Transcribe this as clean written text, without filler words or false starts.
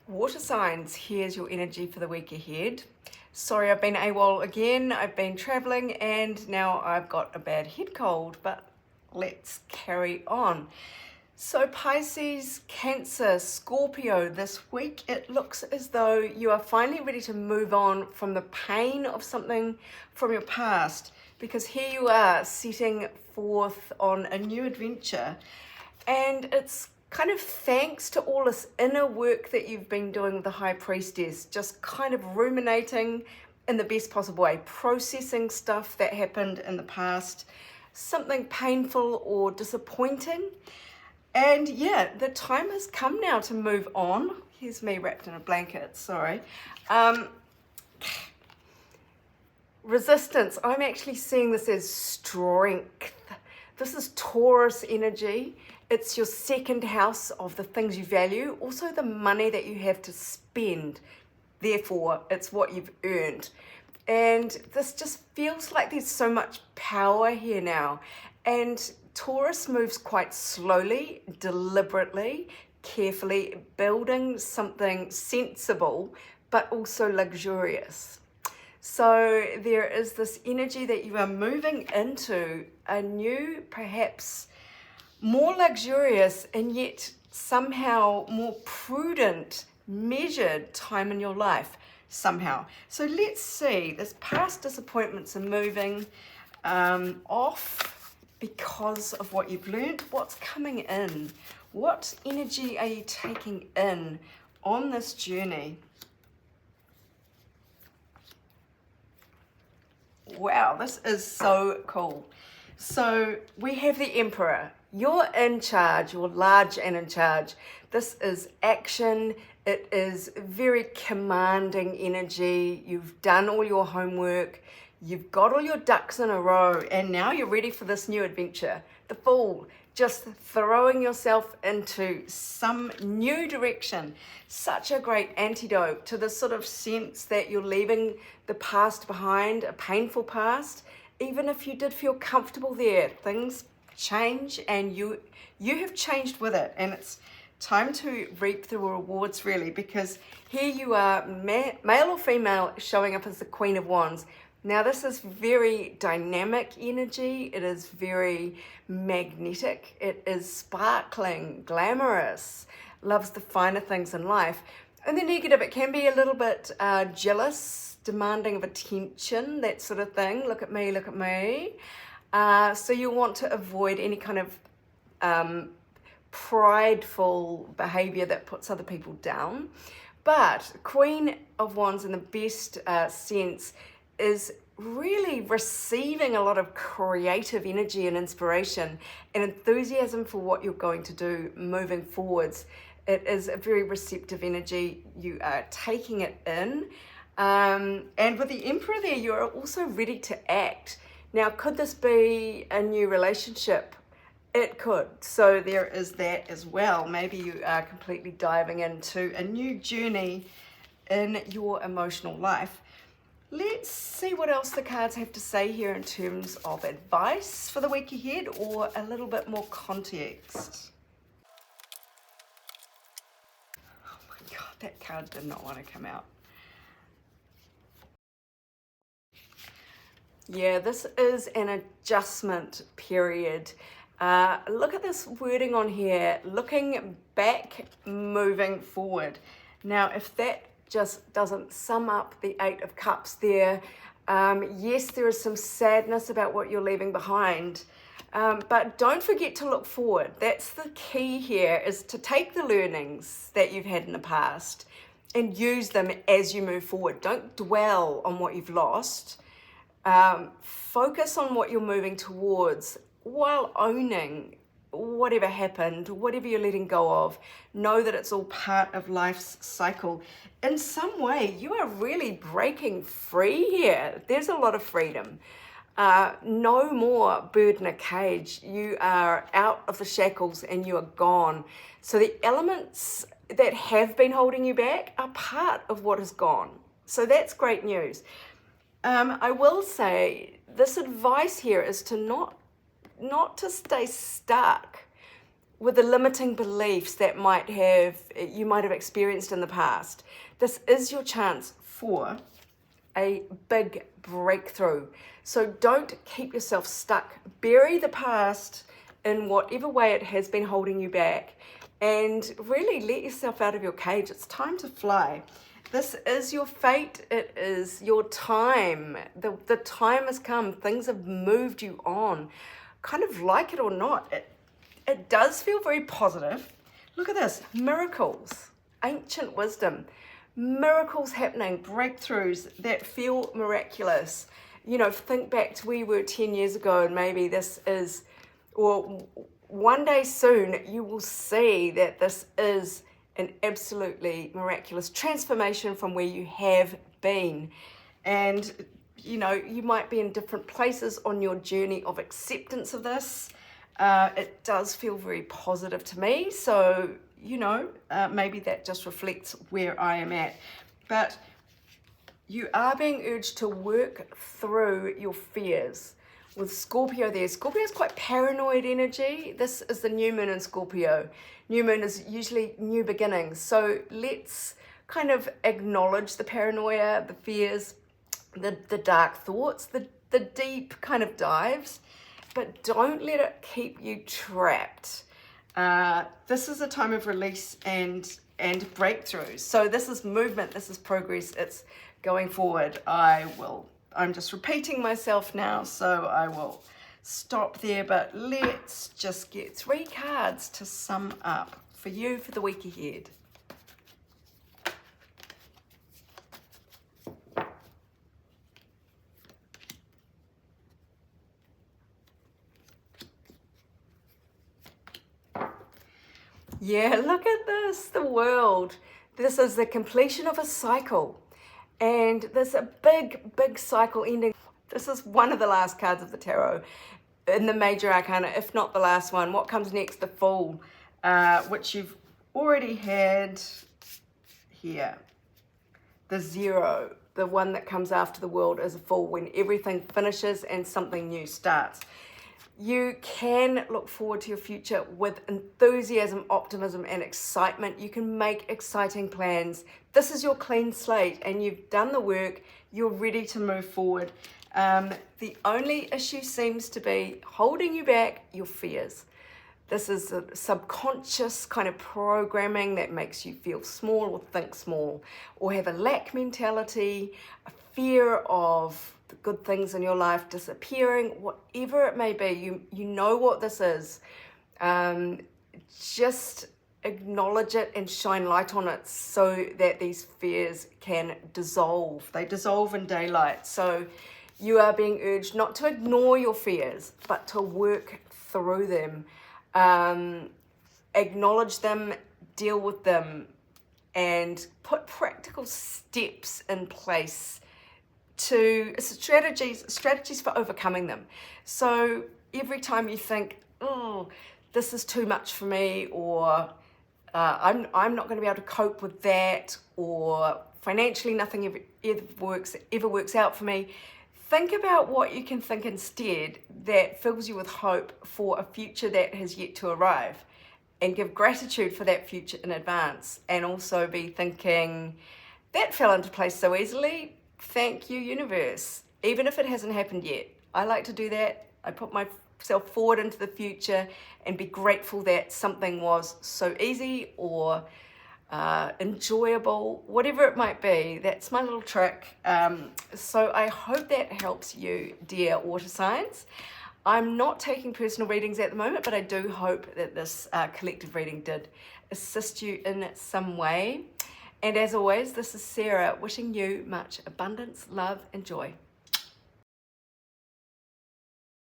Water signs, here's your energy for the week ahead. Sorry, I've been AWOL again. I've been traveling and now I've got a bad head cold, but let's carry on. So Pisces, Cancer, Scorpio, this week it looks as though you are finally ready to move on from the pain of something from your past, because here you are setting forth on a new adventure, and it's kind of thanks to all this inner work that you've been doing with the High Priestess, just kind of ruminating in the best possible way, processing stuff that happened in the past, something painful or disappointing. And yeah, the time has come now to move on. Here's me wrapped in a blanket, sorry. Resistance, I'm actually seeing this as strength. This is Taurus energy. It's your second house of the things you value, also the money that you have to spend. Therefore, it's what you've earned. And this just feels like there's so much power here now. And Taurus moves quite slowly, deliberately, carefully, building something sensible, but also luxurious. So there is this energy that you are moving into a new, perhaps more luxurious and yet somehow more prudent, measured time in your life somehow. So let's see, this past disappointments are moving off because of what you've learned. What's coming in? What energy are you taking in on this journey? Wow, this is so cool. So we have the Emperor. You're in charge, you're large and in charge. This is action. It is very commanding energy. You've done all your homework. You've got all your ducks in a row, and now you're ready for this new adventure. The Fool, just throwing yourself into some new direction. Such a great antidote to the sort of sense that you're leaving the past behind, a painful past. Even if you did feel comfortable there, things change and you have changed with it, and it's time to reap the rewards really, because here you are, male or female, showing up as the Queen of Wands. Now this is very dynamic energy, it is very magnetic, it is sparkling, glamorous, loves the finer things in life. In the negative, it can be a little bit jealous, demanding of attention, that sort of thing. Look at me, look at me. So you want to avoid any kind of prideful behavior that puts other people down. But Queen of Wands in the best sense is really receiving a lot of creative energy and inspiration and enthusiasm for what you're going to do moving forwards. It is a very receptive energy. You are taking it in. And with the Emperor there, you're also ready to act. Now, could this be a new relationship? It could. So there is that as well. Maybe you are completely diving into a new journey in your emotional life. Let's see what else the cards have to say here in terms of advice for the week ahead, or a little bit more context. Oh my God, that card did not want to come out. Yeah, this is an adjustment period. Look at this wording on here, looking back, moving forward. Now, if that just doesn't sum up the Eight of Cups there, yes, there is some sadness about what you're leaving behind, but don't forget to look forward. That's the key here, is to take the learnings that you've had in the past and use them as you move forward. Don't dwell on what you've lost. Focus on what you're moving towards while owning whatever happened, whatever you're letting go of. Know that it's all part of life's cycle. In some way, you are really breaking free here. There's a lot of freedom. No more bird in a cage. You are out of the shackles and you are gone. So the elements that have been holding you back are part of what is gone. So that's great news. I will say this advice here is to not to stay stuck. with the limiting beliefs that you might have experienced in the past. This is your chance for a big breakthrough. So don't keep yourself stuck. Bury the past in whatever way it has been holding you back, and really let yourself out of your cage. It's time to fly. This is your fate. It is your time. The time has come. Things have moved you on. Kind of like it or not, it does feel very positive. Look at this, miracles, ancient wisdom, miracles happening, breakthroughs that feel miraculous. You know, think back to where you were 10 years ago, and maybe this is, or one day soon, you will see that this is an absolutely miraculous transformation from where you have been. And, you know, you might be in different places on your journey of acceptance of this. It does feel very positive to me. So, you know, maybe that just reflects where I am at. But you are being urged to work through your fears. With Scorpio there, Scorpio is quite paranoid energy. This is the new moon in Scorpio. New moon is usually new beginnings. So let's kind of acknowledge the paranoia, the fears, the dark thoughts, the deep kind of dives, but don't let it keep you trapped. This is a time of release and breakthroughs. So this is movement, this is progress, it's going forward. I'm just repeating myself now, so I will stop there, but let's just get 3 cards to sum up for you for the week ahead. Yeah, look at this, the World. This is the completion of a cycle. And there's a big, big cycle ending. This is one of the last cards of the tarot in the major arcana, if not the last one. What comes next? The Fool, which you've already had here. The Zero, the one that comes after the World, is a Fool, when everything finishes and something new starts. You can look forward to your future with enthusiasm, optimism, and excitement. You can make exciting plans. This is your clean slate, and you've done the work. You're ready to move forward. The only issue seems to be holding you back, your fears. This is a subconscious kind of programming that makes you feel small or think small, or have a lack mentality, a fear of the good things in your life disappearing, whatever it may be. You know what this is. Just acknowledge it and shine light on it so that these fears can dissolve. They dissolve in daylight. So you are being urged not to ignore your fears, but to work through them. Acknowledge them, deal with them, and put practical steps in place to strategies for overcoming them. So every time you think, oh, this is too much for me, or I'm not going to be able to cope with that, or financially nothing ever works out for me, think about what you can think instead that fills you with hope for a future that has yet to arrive, and give gratitude for that future in advance. And also be thinking, that fell into place so easily. Thank you, universe, even if it hasn't happened yet. I like to do that. I put myself forward into the future and be grateful that something was so easy or enjoyable, whatever it might be. That's my little trick. So I hope that helps you, dear water signs. I'm not taking personal readings at the moment, but I do hope that this collective reading did assist you in some way. And as always, this is Sarah wishing you much abundance, love, and joy.